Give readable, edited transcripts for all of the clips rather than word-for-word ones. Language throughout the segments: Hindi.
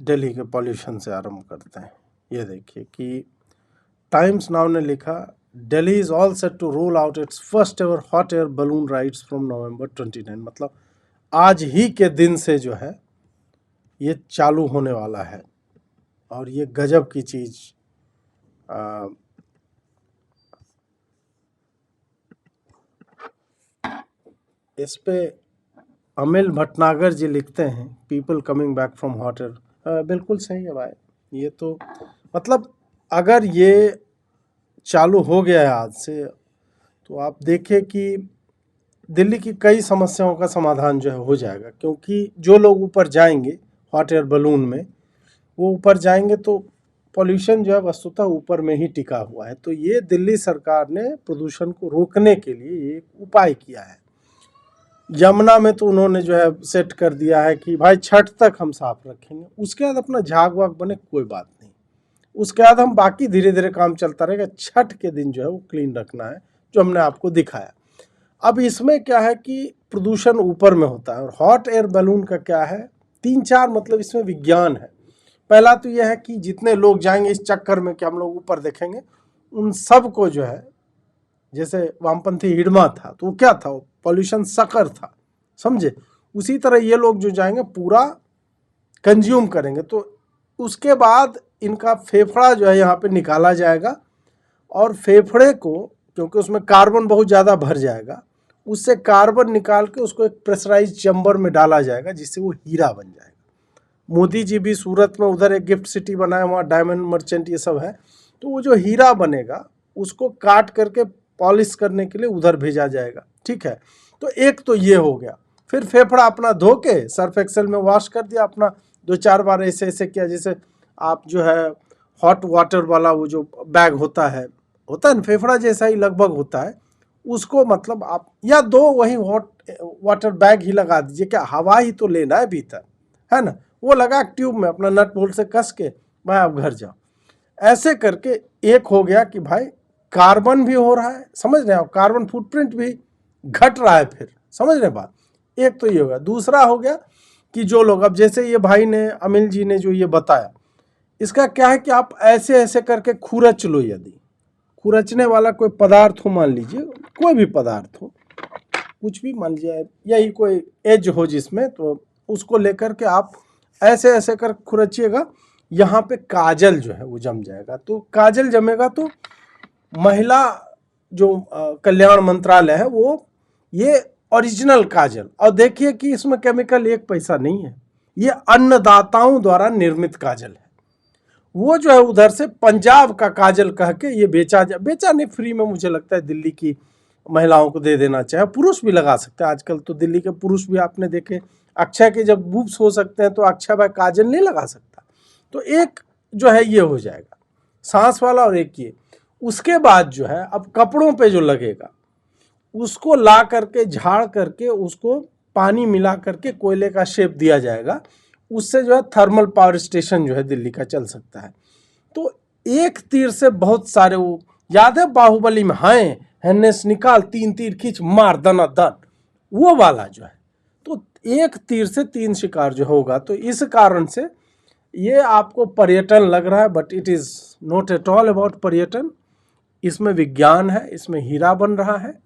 दिल्ली के पॉल्यूशन से आरंभ करते हैं। ये देखिए कि टाइम्स नाउ ने लिखा, Delhi is all set to roll out its first ever hot air balloon rides from November 29। मतलब आज ही के दिन से जो है ये चालू होने वाला है और ये गजब की चीज़। इस पे अमिल भटनागर जी लिखते हैं, people coming back from hot air. बिल्कुल सही है भाई। ये तो मतलब अगर ये चालू हो गया है आज से, तो आप देखें कि दिल्ली की कई समस्याओं का समाधान जो है हो जाएगा, क्योंकि जो लोग ऊपर जाएंगे हॉट एयर बलून में, वो ऊपर जाएंगे तो पॉल्यूशन जो है वस्तुतः ऊपर में ही टिका हुआ है। तो ये दिल्ली सरकार ने प्रदूषण को रोकने के लिए एक उपाय किया है। यमुना में तो उन्होंने जो है सेट कर दिया है कि भाई छठ तक हम साफ रखेंगे, उसके बाद अपना झाग वाग बने कोई बात नहीं, उसके बाद हम बाकी धीरे धीरे काम चलता रहेगा। छठ के दिन जो है वो क्लीन रखना है, जो हमने आपको दिखाया। अब इसमें क्या है कि प्रदूषण ऊपर में होता है और हॉट एयर बैलून का क्या है, 3-4 मतलब इसमें विज्ञान है। पहला तो यह है कि जितने लोग जाएंगे इस चक्कर में कि हम लोग ऊपर देखेंगे, उन सब को जो है, जैसे वामपंथी हिडमा था तो वो क्या था, वो पॉल्यूशन सकर था, समझे। उसी तरह ये लोग जो जाएंगे पूरा कंज्यूम करेंगे, तो उसके बाद इनका फेफड़ा जो है यहाँ पे निकाला जाएगा और फेफड़े को, क्योंकि उसमें कार्बन बहुत ज़्यादा भर जाएगा, उससे कार्बन निकाल के उसको एक प्रेशराइज चैम्बर में डाला जाएगा, जिससे वो हीरा बन जाएगा। मोदी जी भी सूरत में उधर एक गिफ्ट सिटी बनाया, वहाँ डायमंड मर्चेंट ये सब है। तो वो जो हीरा बनेगा उसको काट करके पॉलिश करने के लिए उधर भेजा जाएगा, ठीक है। तो एक तो ये हो गया। फिर फेफड़ा अपना धो के सर्फ एक्सेल में वॉश कर दिया, अपना 2-4 बार ऐसे ऐसे किया, जैसे आप जो है हॉट वाटर वाला वो जो बैग होता है ना, फेफड़ा जैसा ही लगभग होता है, उसको मतलब आप या 2 वही हॉट वाटर बैग ही लगा दीजिए। क्या हवा ही तो लेना है भीतर, है ना। वो लगा ट्यूब में अपना नट बोल्ट से कस के भाई आप घर जाओ। ऐसे करके एक हो गया कि भाई कार्बन भी हो रहा है, समझ रहे हैं आप, कार्बन फुटप्रिंट भी घट रहा है। फिर समझ रहे बात, एक तो ये हो गया। दूसरा हो गया कि जो लोग, अब जैसे ये भाई ने, अमिल जी ने जो ये बताया, इसका क्या है कि आप ऐसे ऐसे करके खुरच लो। यदि खुरचने वाला कोई पदार्थ हो, मान लीजिए कोई भी पदार्थ हो, कुछ भी मान लीजिए, यही कोई एज हो जिसमें, तो उसको लेकर के आप ऐसे ऐसे कर खुरचिएगा, यहाँ पे काजल जो है वो जम जाएगा। तो काजल जमेगा तो महिला जो कल्याण मंत्रालय है वो ये ओरिजिनल काजल, और देखिए कि इसमें केमिकल 1 पैसा नहीं है, ये अन्नदाताओं द्वारा निर्मित काजल है। वो जो है उधर से पंजाब का काजल कह के ये बेचा नहीं, फ्री में मुझे लगता है दिल्ली की महिलाओं को दे देना चाहिए। पुरुष भी लगा सकते हैं, आजकल तो दिल्ली के पुरुष भी आपने देखे, अक्षय के जब बूब्स हो सकते हैं तो अक्षय भाई काजल नहीं लगा सकता। तो एक जो है ये हो जाएगा सांस वाला, और एक ये। उसके बाद जो है अब कपड़ों पे जो लगेगा उसको ला करके झाड़ करके उसको पानी मिला करके कोयले का शेप दिया जाएगा, उससे जो है थर्मल पावर स्टेशन जो है दिल्ली का चल सकता है। तो एक तीर से बहुत सारे, वो याद है बाहुबली में, हैनेस निकाल 3 तीर खींच मार दना दन, वो वाला जो है। तो एक तीर से 3 शिकार जो होगा। तो इस कारण से ये आपको पर्यटन लग रहा है, but it is not at all about पर्यटन। इसमें विज्ञान है, इसमें हीरा बन रहा है,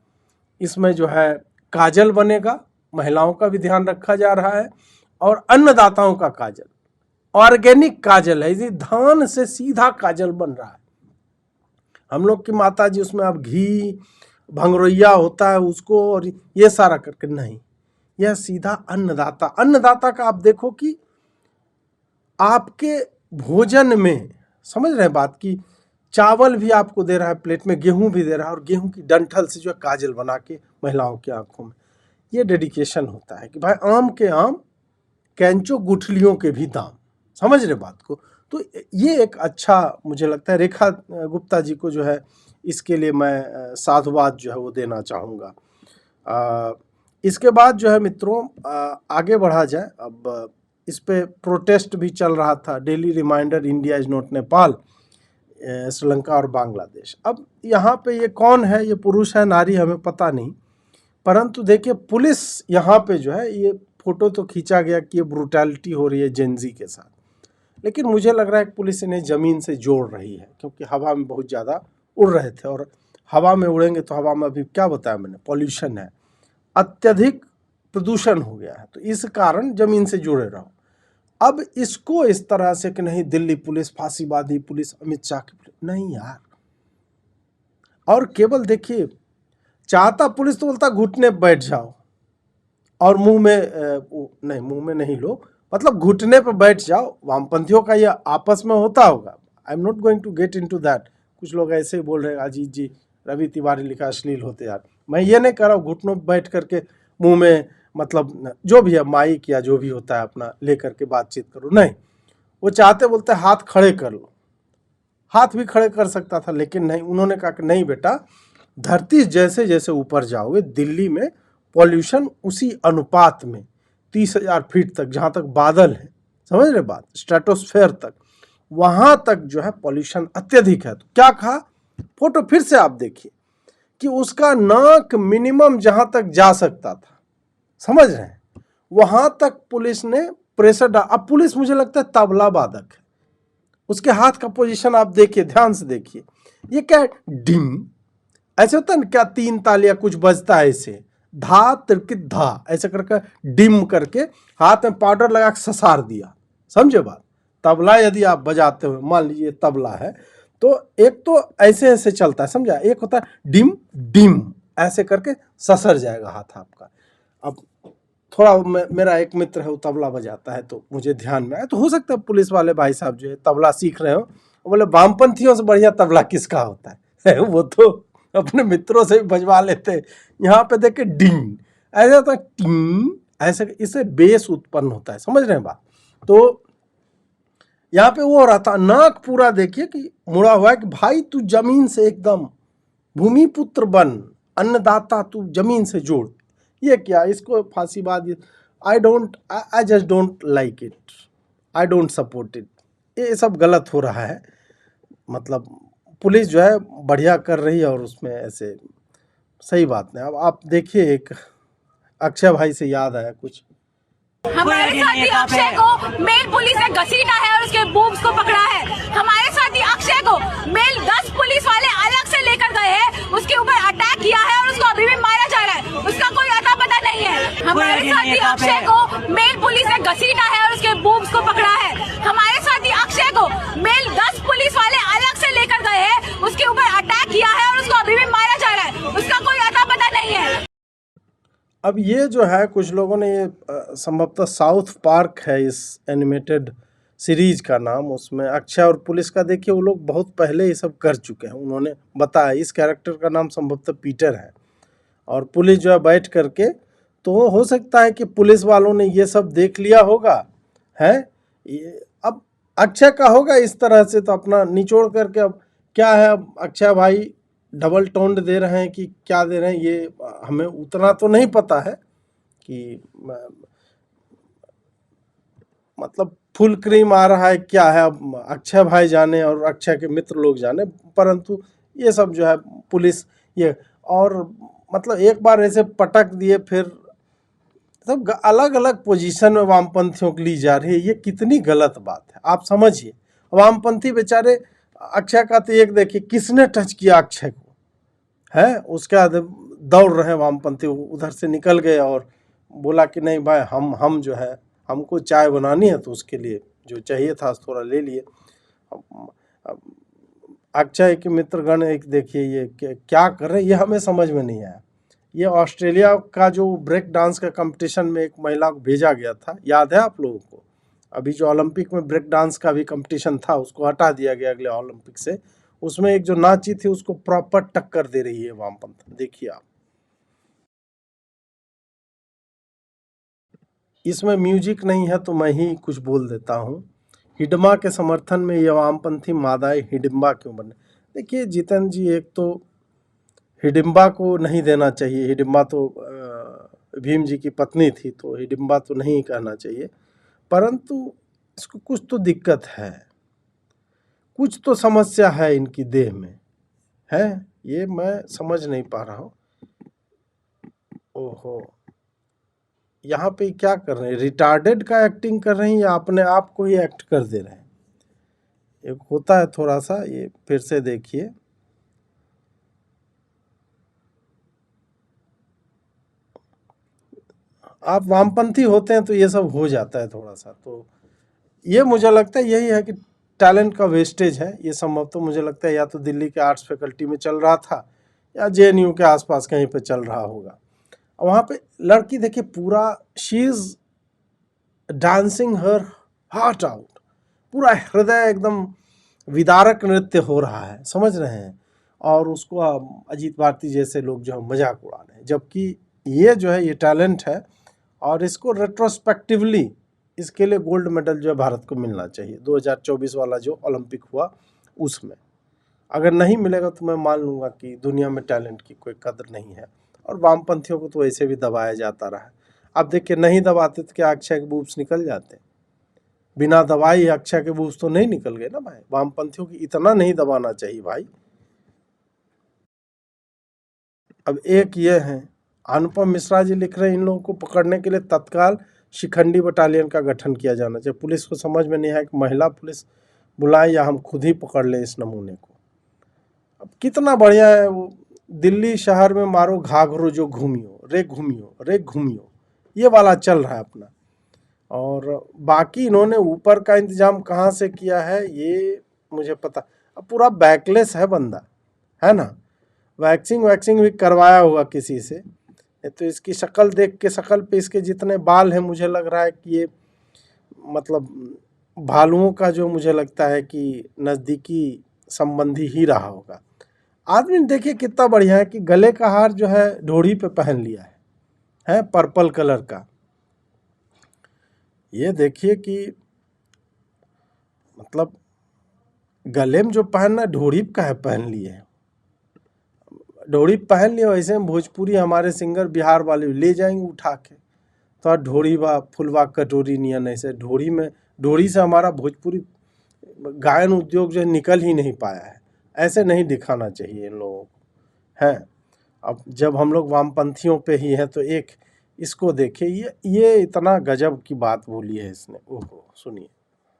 इसमें जो है काजल बनेगा, महिलाओं का भी ध्यान रखा जा रहा है, और अन्नदाताओं का काजल, ऑर्गेनिक काजल है, इसी धान से सीधा काजल बन रहा है। हम लोग की माता जी उसमें अब घी भंगरोइया होता है उसको और ये सारा करके नहीं, यह सीधा अन्नदाता का आप देखो कि आपके भोजन में, समझ रहे हैं बात की, चावल भी आपको दे रहा है प्लेट में, गेहूं भी दे रहा है, और गेहूं की डंठल से जो है काजल बना के महिलाओं की आंखों में। ये डेडिकेशन होता है कि भाई आम के आम, कैंचो गुठलियों के भी दाम, समझ रहे बात को। तो ये एक अच्छा मुझे लगता है, रेखा गुप्ता जी को जो है इसके लिए मैं साधुवाद जो है वो देना चाहूँगा। इसके बाद जो है मित्रों आगे बढ़ा जाए। अब इस पे प्रोटेस्ट भी चल रहा था, daily reminder India is not Nepal, Sri Lanka और बांग्लादेश। अब यहाँ पे ये कौन है, ये पुरुष है नारी हमें पता नहीं, परंतु देखिए पुलिस यहाँ पे जो है, ये फोटो तो खींचा गया कि ये ब्रूटैलिटी हो रही है जेनजी के साथ। लेकिन मुझे लग रहा है कि पुलिस इन्हें ज़मीन से जोड़ रही है, क्योंकि हवा में बहुत ज़्यादा उड़ रहे थे, और हवा में उड़ेंगे तो हवा में अभी क्या बताया मैंने, पॉल्यूशन है, अत्यधिक प्रदूषण हो गया है, तो इस कारण ज़मीन से जुड़े रहो। अब इसको इस तरह से कि नहीं दिल्ली पुलिस फांसीवादी पुलिस, अमित शाह की पुलिस, नहीं यार। और केवल देखिए, चाहता पुलिस तो बोलता घुटने पर बैठ जाओ और मुंह में मुंह में नहीं लो, मतलब घुटने पर बैठ जाओ। वामपंथियों का ये आपस में होता होगा, I am not going to get into that. कुछ लोग ऐसे ही बोल रहे हैं, अजीत जी रवि तिवारी लिखा अश्लील होते यार, मैं ये नहीं कर रहा हूँ घुटनों पर बैठ करके मुंह में, मतलब जो भी है माइक या जो भी होता है अपना ले करके बातचीत करो, नहीं। वो चाहते बोलते हाथ खड़े कर लो, हाथ भी खड़े कर सकता था, लेकिन नहीं, उन्होंने कहा कि नहीं बेटा, धरती जैसे जैसे ऊपर जाओगे, दिल्ली में पॉल्यूशन उसी अनुपात में 30,000 फीट तक, जहाँ तक बादल है, समझ रहे बात, स्ट्रेटोस्फेयर तक, वहाँ तक जो है पॉल्यूशन अत्यधिक है। तो क्या कहा, फोटो फिर से आप देखिए कि उसका नाक मिनिमम जहाँ तक जा सकता था, समझ रहे हैं, वहाँ तक पुलिस ने प्रेशर डाल। अब पुलिस मुझे लगता है तबला वादक है, उसके हाथ का पोजीशन आप देखिए, ध्यान से देखिए, ये क्या है, डिंग ऐसे होता है ना, क्या 3 तालियां कुछ बजता है ऐसे, धा तिरकित धा ऐसे करके डिम करके हाथ में पाउडर लगा के ससार दिया, समझे बात। तबला यदि आप बजाते हो, मान लीजिए तबला है, तो एक तो ऐसे ऐसे चलता है, समझा, एक होता है डिम डिम ऐसे करके ससर जाएगा हाथ आपका। अब थोड़ा मेरा एक मित्र है, वो तबला बजाता है, तो मुझे ध्यान में आया, तो हो सकता है पुलिस वाले भाई साहब जो है तबला सीख रहे हो, बोले वामपंथियों से बढ़िया तबला किसका होता है वो तो अपने मित्रों से भी बजवा लेते। यहाँ पे देखे डिंग ऐसा होता है, टिंग ऐसे, इससे बेस उत्पन्न होता है, समझ रहे हैं बात। तो यहाँ पे वो हो रहा था, नाक पूरा देखिए कि मुड़ा हुआ है कि भाई तू जमीन से एकदम भूमिपुत्र बन, अन्नदाता तू जमीन से जोड़। ये क्या, इसको फांसीवाद, I just don't like it, I don't support it, ये सब गलत हो रहा है। मतलब पुलिस जो है बढ़िया कर रही है, और उसमें ऐसे सही बात नहीं। अब आप देखिए, एक अक्षय भाई से याद आया कुछ, हमारे साथ ही अक्षय को मेल पुलिस ने घसीटा है और उसके बूम्स को पकड़ा है। हमारे साथ ही अक्षय को मेल 10 पुलिस वाले अलग से लेकर गए हैं, उसके ऊपर अटैक किया है और उसको अभी भी मारा जा रहा है, उसका कोई अता पता नहीं है। हमारे साथ ही अक्षय को मेल पुलिस ने घसीटा है और उसके बूम्स को पकड़ा है। हमारे साथ ही अक्षय को मेल 10 पुलिस वाले अलग से लेकर गए हैं, उसके ऊपर अटैक किया है और उसको अभी भी मारा जा रहा है, उसका कोई अता पता नहीं है। अब ये जो है कुछ लोगों ने ये संभवतः साउथ पार्क है इस एनिमेटेड सीरीज का नाम, उसमें अक्षय और पुलिस का देखिए, वो लोग बहुत पहले ये सब कर चुके हैं। उन्होंने बताया इस कैरेक्टर का नाम संभवतः पीटर है, और पुलिस जो है बैठ करके, तो हो सकता है कि पुलिस वालों ने ये सब देख लिया होगा है। अब अक्षय का होगा इस तरह से, तो अपना निचोड़ करके, अब क्या है, अब अक्षय भाई डबल टोन्ड दे रहे हैं कि क्या दे रहे हैं, ये हमें उतना तो नहीं पता है कि मतलब फुल क्रीम आ रहा है क्या है, अब अक्षय भाई जाने और अक्षय के मित्र लोग जाने, परंतु ये सब जो है पुलिस ये, और मतलब एक बार ऐसे पटक दिए, फिर सब अलग अलग पोजीशन में वामपंथियों को ली जा रही है। ये कितनी गलत बात है, आप समझिए। वामपंथी बेचारे, अक्षय का तो एक देखिए किसने टच किया अक्षय को, है उसके बाद दौड़ रहे हैं वामपंथी, उधर से निकल गए और बोला कि नहीं भाई, हम जो है, हमको चाय बनानी है, तो उसके लिए जो चाहिए था थोड़ा ले लिए। अक्षय के मित्रगण एक देखिए ये क्या कर रहे हैं, ये हमें समझ में नहीं आया। ये ऑस्ट्रेलिया का जो ब्रेक डांस का कंपटीशन में एक महिला को भेजा गया था, याद है आप लोगों को। अभी जो ओलंपिक में ब्रेक डांस का भी कंपटीशन था, उसको हटा दिया गया अगले ओलंपिक से। उसमें एक जो नाची थी, उसको प्रॉपर टक्कर दे रही है वामपंथ, देखिए आप। इसमें म्यूजिक नहीं है, तो मैं ही कुछ बोल देता हूँ। हिडमा के समर्थन में ये वामपंथी मादाएं हिडिम्बा क्यों बने। देखिए जितेंद्र जी, एक तो हिडिम्बा को नहीं देना चाहिए, हिडिम्बा तो भीम जी की पत्नी थी, तो हिडिम्बा तो नहीं कहना चाहिए, परंतु इसको कुछ तो दिक्कत है, कुछ तो समस्या है इनकी देह में, है, ये मैं समझ नहीं पा रहा हूँ। ओहो, यहाँ पे क्या कर रहे हैं, रिटार्डेड का एक्टिंग कर रहे हैं या अपने आप को ही एक्ट कर दे रहे हैं। एक होता है थोड़ा सा, ये फिर से देखिए। आप वामपंथी होते हैं तो ये सब हो जाता है थोड़ा सा। तो ये मुझे लगता है यही है कि टैलेंट का वेस्टेज है ये संभव। तो मुझे लगता है या तो दिल्ली के आर्ट्स फैकल्टी में चल रहा था या JNU के आसपास कहीं पे चल रहा होगा। वहाँ पे लड़की देखिए पूरा she is dancing her heart out, पूरा हृदय एकदम विदारक नृत्य हो रहा है, समझ रहे हैं। और उसको अजीत भारती जैसे लोग जो है मजाक उड़ा रहे हैं, जबकि ये जो है ये टैलेंट है और इसको रेट्रोस्पेक्टिवली इसके लिए गोल्ड मेडल जो है भारत को मिलना चाहिए। 2024 वाला जो ओलंपिक हुआ उसमें अगर नहीं मिलेगा तो मैं मान लूँगा कि दुनिया में टैलेंट की कोई कदर नहीं है। और वामपंथियों को तो वैसे भी दबाया जाता रहा है। अब देखिए नहीं दबाते तो क्या अक्षय के बूब्स निकल जाते? बिना दवाई अक्षय के बूब्स तो नहीं निकल गए ना भाई। वामपंथियों की इतना नहीं दबाना चाहिए भाई। अब एक ये है, अनुपम मिश्रा जी लिख रहे हैं इन लोगों को पकड़ने के लिए तत्काल शिखंडी बटालियन का गठन किया जाना चाहिए। पुलिस को समझ में नहीं आया कि महिला पुलिस बुलाएं या हम खुद ही पकड़ लें इस नमूने को। अब कितना बढ़िया है वो, दिल्ली शहर में मारो घाघरो जो घूमियो रे घूमियो, ये वाला चल रहा है अपना। और बाकी इन्होंने ऊपर का इंतजाम कहाँ से किया है ये मुझे पता। अब पूरा बैकलेस है बंदा, है ना। वैक्सिंग भी करवाया होगा किसी से। तो इसकी शक्ल देख के, शक्ल पे इसके जितने बाल हैं मुझे लग रहा है कि ये मतलब भालुओं का जो मुझे लगता है कि नज़दीकी संबंधी ही रहा होगा। आदमी देखिए कितना बढ़िया है कि गले का हार जो है ढोड़ी पे पहन लिया है पर्पल कलर का। ये देखिए कि मतलब गले में जो पहनना ढोड़ी का है पहन लिए है, ढोड़ी पहन लिया। वैसे में भोजपुरी हमारे सिंगर बिहार वाले ले जाएंगे उठा के तो ढोड़ी बा फुलवा कटोरी नियन, ऐसे ढोड़ी से हमारा भोजपुरी गायन उद्योग जो है निकल ही नहीं पाया है। ऐसे नहीं दिखाना चाहिए इन लोगों को, हैं। अब जब हम लोग वामपंथियों पे ही हैं तो एक इसको देखिए, ये इतना गजब की बात बोली है इसने। ओहो सुनिए।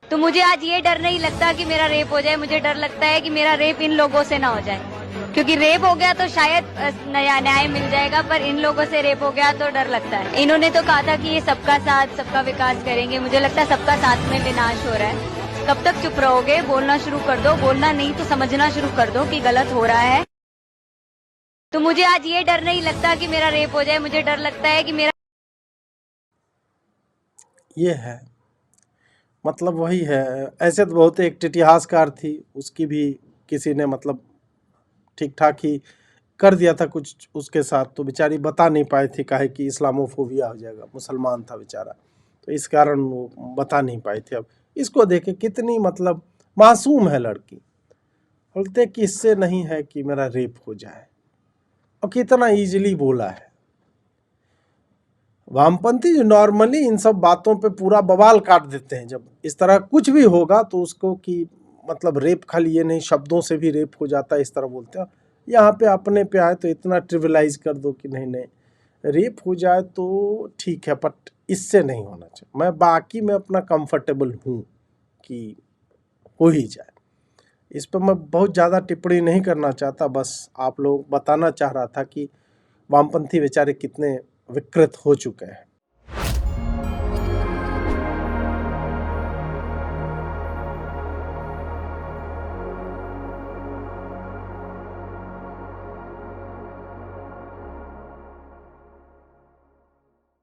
तो मुझे आज ये डर नहीं लगता कि मेरा रेप हो जाए, मुझे डर लगता है कि मेरा रेप इन लोगों से ना हो जाए। क्योंकि रेप हो गया तो शायद नया न्याय मिल जाएगा, पर इन लोगों से रेप हो गया तो डर लगता है। इन्होंने तो कहा था कि ये सबका साथ सबका विकास करेंगे, मुझे लगता है सबका साथ में विनाश हो रहा है। कब तक चुप रहोगे? बोलना शुरू कर दो, बोलना नहीं तो समझना शुरू कर दो कि गलत हो रहा है। तो मुझे आज ये डर नहीं लगता कि मेरा रेप हो जाए, मुझे डर लगता है कि मेरा ये है मतलब वही है। ऐसे तो बहुत एक इतिहासकार थी, उसकी भी किसी ने मतलब ठीक ठाक ही कर दिया था कुछ उसके साथ, तो बेचारी बता नहीं पाई थी, काहे कि इस्लामोफोबिया हो जाएगा, मुसलमान था बेचारा, तो इस कारण वो बता नहीं पाई थी। अब इसको देखे कितनी मतलब मासूम है लड़की, बोलते कि इससे नहीं है कि मेरा रेप हो जाए, और कितना इजीली बोला है। वामपंथी जो नॉर्मली इन सब बातों पे पूरा बवाल काट देते हैं, जब इस तरह कुछ भी होगा तो उसको कि मतलब रेप खाली ये नहीं, शब्दों से भी रेप हो जाता है इस तरह बोलते हैं। यहाँ पे अपने पे आए तो इतना ट्रिविलाइज कर दो कि नहीं रेप हो जाए तो ठीक है, बट इससे नहीं होना चाहिए। मैं बाकी में अपना कंफर्टेबल हूँ कि हो ही जाए, इस पर मैं बहुत ज़्यादा टिप्पणी नहीं करना चाहता। बस आप लोग बताना चाह रहा था कि वामपंथी बेचारे कितने विकृत हो चुके हैं।